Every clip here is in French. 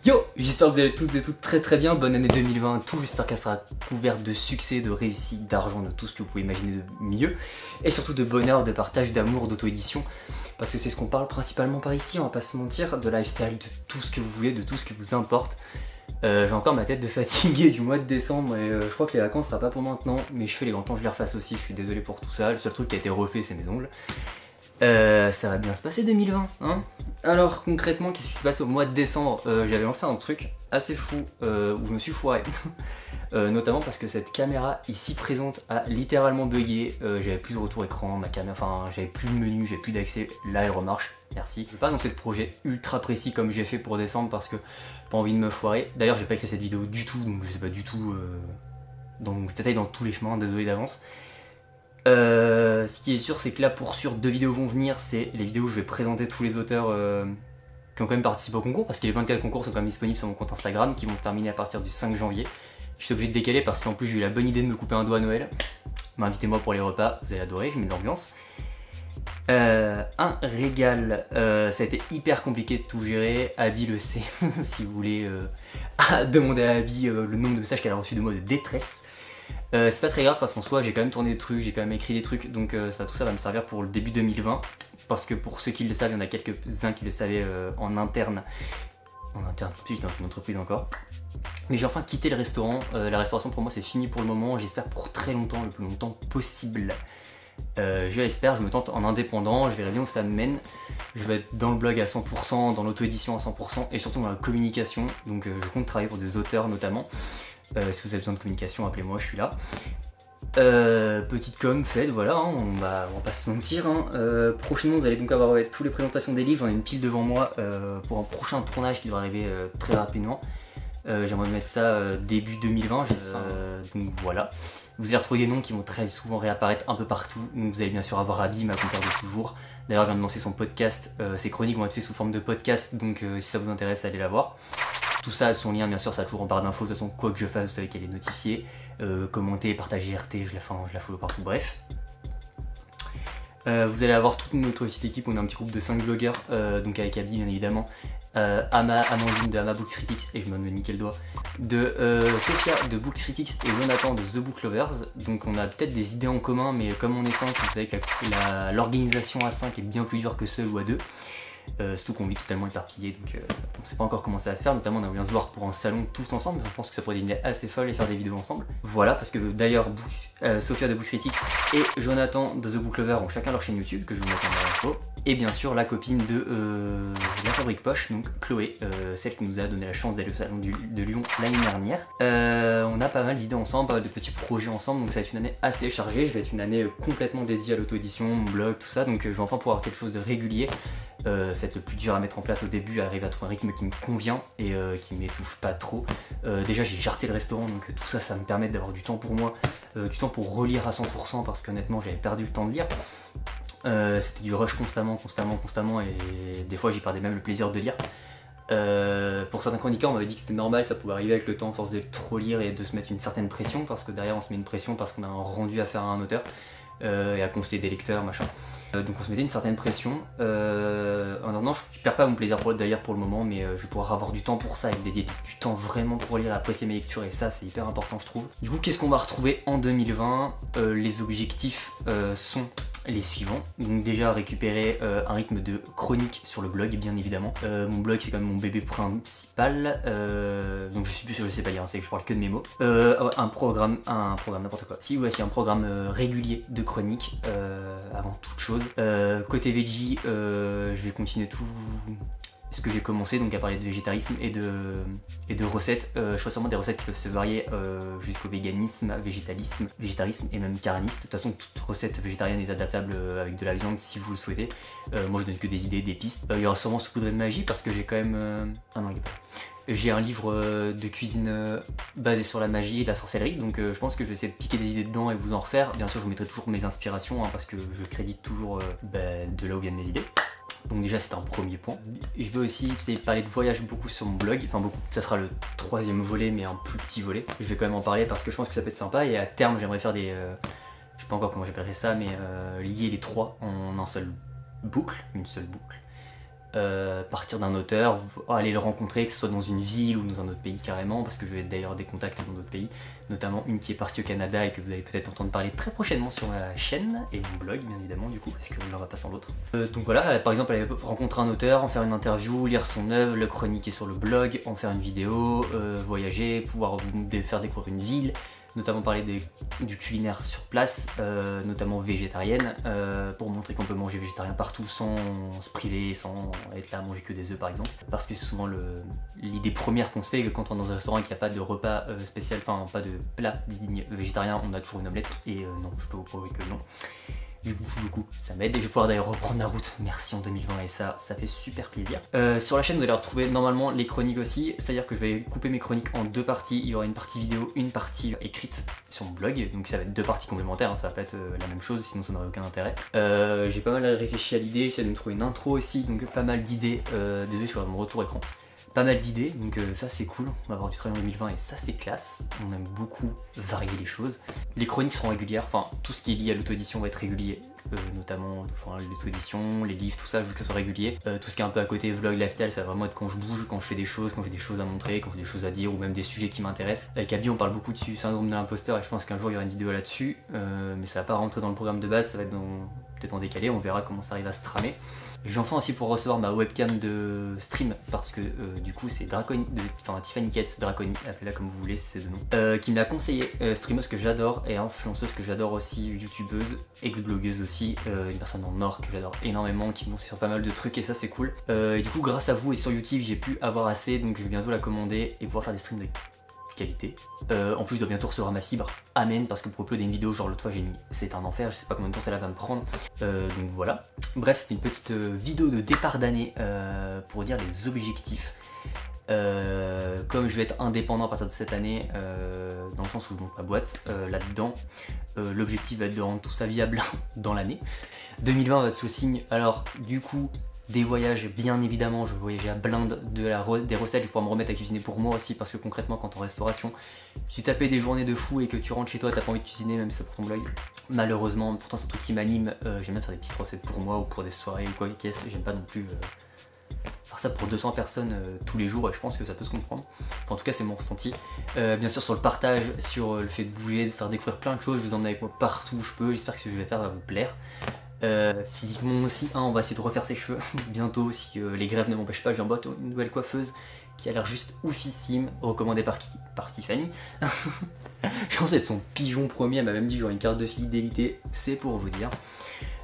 Yo, j'espère que vous allez toutes et toutes très bien, bonne année 2020 à tous, j'espère qu'elle sera couverte de succès, de réussite, d'argent, de tout ce que vous pouvez imaginer de mieux, et surtout de bonheur, de partage, d'amour, d'auto-édition, parce que c'est ce qu'on parle principalement par ici, on va pas se mentir, de lifestyle, de tout ce que vous voulez, de tout ce que vous importe. J'ai encore ma tête de fatigué du mois de décembre et je crois que les vacances sera pas pour maintenant, mes cheveux les grands temps je les refasse aussi, je suis désolé pour tout ça, le seul truc qui a été refait c'est mes ongles. Ça va bien se passer 2020, hein. Alors concrètement, qu'est-ce qui se passe au mois de décembre? J'avais lancé un truc assez fou où je me suis foiré. Notamment parce que cette caméra ici présente a littéralement bugué. J'avais plus de retour écran, ma caméra, enfin j'avais plus de menu, j'avais plus d'accès. Là elle remarche, merci. Je vais pas annoncer de projet ultra précis comme j'ai fait pour décembre parce que pas envie de me foirer. D'ailleurs j'ai pas écrit cette vidéo du tout, donc je sais pas du tout. Donc je détaille dans tous les chemins, désolé d'avance. Ce qui est sûr, c'est que là, pour sûr, 2 vidéos vont venir. C'est les vidéos où je vais présenter tous les auteurs qui ont quand même participé au concours, parce que les 24 concours sont quand même disponibles sur mon compte Instagram, qui vont se terminer à partir du 5 janvier. Je suis obligé de décaler parce qu'en plus j'ai eu la bonne idée de me couper un doigt à Noël. Mais invitez-moi pour les repas, vous allez adorer, je mets de l'ambiance. Un régal, ça a été hyper compliqué de tout gérer. Abby le sait, si vous voulez demander à Abby le nombre de messages qu'elle a reçu de moi de détresse. C'est pas très grave parce qu'en soi j'ai quand même tourné des trucs, j'ai quand même écrit des trucs, donc tout ça va me servir pour le début 2020. Parce que pour ceux qui le savent, il y en a quelques-uns qui le savaient en interne. En interne, j'étais dans une entreprise encore. Mais j'ai enfin quitté le restaurant, la restauration pour moi c'est fini pour le moment, j'espère pour très longtemps, le plus longtemps possible. Je l'espère, je me tente en indépendant, je verrai bien où ça me mène. Je vais être dans le blog à 100%, dans l'auto-édition à 100% et surtout dans la communication. Donc je compte travailler pour des auteurs notamment. Si vous avez besoin de communication, appelez-moi, je suis là. Petite com faite, voilà, hein, on va pas se mentir. Hein. Prochainement, vous allez donc avoir toutes les présentations des livres. J'en ai une pile devant moi pour un prochain tournage qui devrait arriver très rapidement. J'aimerais mettre ça début 2020, donc voilà. Vous allez retrouver des noms qui vont très souvent réapparaître un peu partout. Donc vous allez bien sûr avoir Abby, ma compère de toujours. D'ailleurs, elle vient de lancer son podcast. Ses chroniques vont être faites sous forme de podcast, donc si ça vous intéresse, allez la voir. Tout ça a son lien, bien sûr, ça a toujours en barre d'infos. De toute façon, quoi que je fasse, vous savez qu'elle est notifiée. Commentez, partagez, RT, je la follow partout, bref. Vous allez avoir toute notre petite équipe, on est un petit groupe de 5 blogueurs, donc avec Abby bien évidemment, Amandine de Ama Books Critics, et je me niquer le doigt, de Sophia de Books Critics et Jonathan de The Book Lovers. Donc on a peut-être des idées en commun, mais comme on est 5, vous savez que l'organisation à 5 est bien plus dure que seul ou à 2. Surtout qu'on vit totalement éparpillé, donc on sait pas encore comment ça va se faire. Notamment on a voulu se voir pour un salon tous ensemble, je pense que ça pourrait être une idée assez folle et faire des vidéos ensemble. Voilà, parce que d'ailleurs Sophia de Books Critics et Jonathan de The Book Lover ont chacun leur chaîne YouTube, que je vous mets en barre d'infos. Et bien sûr la copine de la Fabrique Poche, donc Chloé, celle qui nous a donné la chance d'aller au salon de Lyon l'année dernière. On a pas mal d'idées ensemble, pas mal de petits projets ensemble, donc ça va être une année assez chargée. Je vais être une année complètement dédiée à l'auto-édition, mon blog, tout ça, donc je vais enfin pouvoir avoir quelque chose de régulier. Ça va être le plus dur à mettre en place au début, arriver à trouver un rythme qui me convient et qui m'étouffe pas trop. Déjà j'ai jarté le restaurant, donc tout ça, ça me permet d'avoir du temps pour moi, du temps pour relire à 100% parce qu'honnêtement j'avais perdu le temps de lire. C'était du rush constamment et des fois j'y perdais même le plaisir de lire. Pour certains chroniqueurs on m'avait dit que c'était normal, ça pouvait arriver avec le temps à force de trop lire et de se mettre une certaine pression, parce que derrière on se met une pression parce qu'on a un rendu à faire à un auteur et à conseiller des lecteurs machin. Donc on se mettait une certaine pression. En attendant, je perds pas mon plaisir pour de lire pour le moment, mais je vais pouvoir avoir du temps pour ça et dédier du temps vraiment pour lire et apprécier mes lectures, et ça c'est hyper important je trouve. Du coup, qu'est-ce qu'on va retrouver en 2020? Les objectifs sont les suivants. Donc déjà récupérer un rythme de chronique sur le blog, bien évidemment. Mon blog c'est quand même mon bébé principal, donc je suis plus sûr, je sais pas lire, c'est que je parle que de mes mots. Un programme n'importe quoi. Si, ouais, c'est un programme régulier de chronique avant toute chose. Côté veggie, je vais continuer tout ce que j'ai commencé, donc à parler de végétarisme et de recettes. Je ferai sûrement des recettes qui peuvent se varier jusqu'au véganisme, végétarisme et même caraniste. De toute façon, toute recette végétarienne est adaptable avec de la viande si vous le souhaitez. Moi je donne que des idées, des pistes. Il y aura sûrement saupoudré de magie parce que j'ai quand même... Ah non, il est pas. J'ai un livre de cuisine basé sur la magie et la sorcellerie, donc je pense que je vais essayer de piquer des idées dedans et vous en refaire. Bien sûr je vous mettrai toujours mes inspirations, hein, parce que je crédite toujours de là où viennent mes idées. Donc déjà c'est un premier point. Je vais aussi essayer de parler de voyage beaucoup sur mon blog, enfin beaucoup, ça sera le 3e volet mais un plus petit volet. Je vais quand même en parler parce que je pense que ça peut être sympa, et à terme j'aimerais faire des... je sais pas encore comment j'appellerais ça, mais lier les 3 en une seule boucle. partir d'un auteur, aller le rencontrer, que ce soit dans une ville ou dans un autre pays carrément, parce que je vais d'ailleurs des contacts dans d'autres pays, notamment une qui est partie au Canada et que vous allez peut-être entendre parler très prochainement sur ma chaîne et mon blog bien évidemment du coup, parce que l'un va pas sans l'autre. Donc voilà, par exemple aller rencontrer un auteur, en faire une interview, lire son œuvre, le chroniquer sur le blog, en faire une vidéo, voyager, pouvoir vous faire découvrir une ville, notamment parler du culinaire sur place, notamment végétarienne, pour montrer qu'on peut manger végétarien partout sans se priver, sans être là à manger que des œufs par exemple. Parce que c'est souvent l'idée première qu'on se fait, que quand on est dans un restaurant et qu'il n'y a pas de repas spécial, enfin pas de plat digne végétarien, on a toujours une omelette, et non, je peux vous prouver que non. Du coup, ça m'aide et je vais pouvoir d'ailleurs reprendre la route, merci en 2020 et ça fait super plaisir. Sur la chaîne vous allez retrouver normalement les chroniques aussi, c'est-à-dire que je vais couper mes chroniques en deux parties, il y aura une partie vidéo, une partie écrite sur mon blog, donc ça va être deux parties complémentaires, hein, ça va pas être la même chose, sinon ça n'aurait aucun intérêt. J'ai pas mal réfléchi à l'idée, j'essaie de me trouver une intro aussi, donc pas mal d'idées, désolé je suis à mon retour écran. Pas mal d'idées, donc ça c'est cool, on va avoir du travail en 2020 et ça c'est classe, on aime beaucoup varier les choses. Les chroniques seront régulières, enfin tout ce qui est lié à l'auto-édition va être régulier, notamment l'auto-édition, les livres, tout ça, je veux que ça soit régulier. Tout ce qui est un peu à côté vlog, lifestyle, ça va vraiment être quand je bouge, quand je fais des choses, quand j'ai des choses à montrer, quand j'ai des choses à dire ou même des sujets qui m'intéressent. Avec Abby on parle beaucoup du syndrome de l'imposteur et je pense qu'un jour il y aura une vidéo là-dessus, mais ça va pas rentrer dans le programme de base, ça va être peut-être en décalé, on verra comment ça arrive à se tramer. J'en fais aussi pour recevoir ma webcam de stream parce que du coup c'est Tiffany Kess, Draconi, appelez-la comme vous voulez, c'est ce nom, qui me l'a conseillé, streameuse que j'adore et influenceuse que j'adore aussi, youtubeuse, ex-blogueuse aussi, une personne dans le Nord que j'adore énormément, qui me conseille sur pas mal de trucs et ça c'est cool. Et du coup grâce à vous et sur YouTube j'ai pu avoir assez, donc je vais bientôt la commander et pouvoir faire des streams de qualité. En plus je dois bientôt recevoir ma fibre, amen, parce que pour uploader une vidéo genre l'autre fois j'ai mis, c'est un enfer, je sais pas combien de temps ça va me prendre, donc voilà. Bref, c'était une petite vidéo de départ d'année pour dire les objectifs. Comme je vais être indépendant à partir de cette année, dans le sens où je monte ma boîte, là-dedans, l'objectif va être de rendre tout ça viable dans l'année. 2020 va être sous signe, alors du coup, des voyages, bien évidemment, je vais voyager à blinde, des recettes, je vais pouvoir me remettre à cuisiner pour moi aussi, parce que concrètement, quand en restauration, tu tapes des journées de fou et que tu rentres chez toi, t'as pas envie de cuisiner, même si c'est pour ton blog. Malheureusement, pourtant c'est un truc qui m'anime, j'aime bien faire des petites recettes pour moi ou pour des soirées ou quoi, qu'est-ce, j'aime pas non plus faire ça pour 200 personnes tous les jours et je pense que ça peut se comprendre. Enfin, en tout cas, c'est mon ressenti. Bien sûr, sur le partage, sur le fait de bouger, de faire découvrir plein de choses, je vous emmène avec moi partout où je peux, j'espère que ce que je vais faire va vous plaire. Physiquement aussi, on va essayer de refaire ses cheveux bientôt si les grèves ne m'empêchent pas. Je viens boîte une nouvelle coiffeuse qui a l'air juste oufissime, recommandée par qui? Par Tiffany. Je pense être son pigeon premier, elle m'a même dit que j'aurais une carte de fidélité, c'est pour vous dire.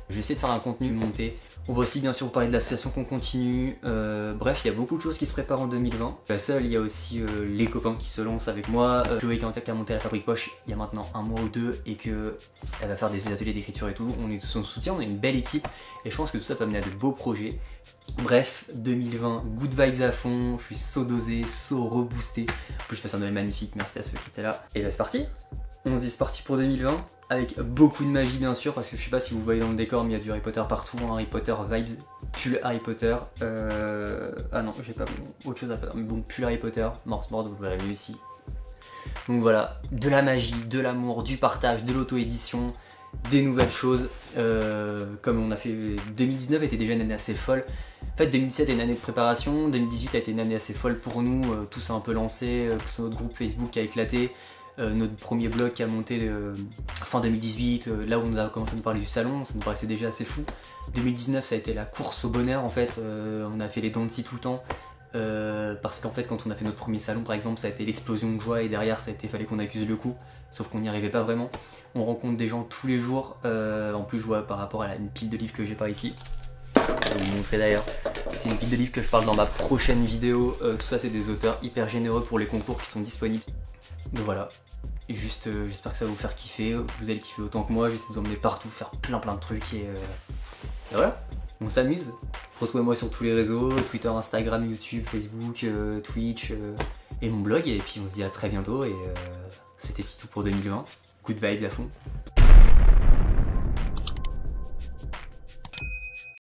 Je vais essayer de faire un contenu monté. On va aussi bien sûr vous parler de l'association qu'on continue. Bref, il y a beaucoup de choses qui se préparent en 2020. Pas seul, il y a aussi les copains qui se lancent avec moi. Chloé qui a monté la Fabrique Poche il y a maintenant un mois ou deux et que elle va faire des ateliers d'écriture et tout. On est son soutien, on est une belle équipe et je pense que tout ça peut amener à de beaux projets. Bref, 2020, good vibes à fond, je suis so dosé, so reboosté. En plus je passe un Noël magnifique, merci à ceux qui étaient là. Et là c'est parti. On se dit c'est parti pour 2020. Avec beaucoup de magie bien sûr, parce que je sais pas si vous voyez dans le décor, mais il y a du Harry Potter partout, hein, Harry Potter vibes, pull Harry Potter, ah non, j'ai pas autre chose à faire, mais bon, pull Harry Potter, Morsmord, vous verrez mieux ici. Donc voilà, de la magie, de l'amour, du partage, de l'auto-édition, des nouvelles choses, comme on a fait, 2019 était déjà une année assez folle. En fait 2017 est une année de préparation, 2018 a été une année assez folle pour nous, tout s'est un peu lancé, que ce soit notre groupe Facebook qui a éclaté, notre premier blog qui a monté fin 2018, là où on a commencé à nous parler du salon, ça nous paraissait déjà assez fou. 2019 ça a été la course au bonheur en fait, on a fait les dents de scie tout le temps, parce qu'en fait quand on a fait notre premier salon par exemple ça a été l'explosion de joie et derrière ça a été fallait qu'on accuse le coup, sauf qu'on n'y arrivait pas vraiment. On rencontre des gens tous les jours, en plus je vois par rapport à une pile de livres que j'ai par ici. Je vais vous montrer d'ailleurs, c'est une pile de livres que je parle dans ma prochaine vidéo, tout ça c'est des auteurs hyper généreux pour les concours qui sont disponibles. Donc voilà, juste j'espère que ça va vous faire kiffer, vous allez kiffer autant que moi, j'essaie de vous emmener partout, faire plein de trucs et voilà, on s'amuse. Retrouvez-moi sur tous les réseaux, Twitter, Instagram, YouTube, Facebook, Twitch et mon blog et puis on se dit à très bientôt et c'était tout pour 2020, good vibes à fond.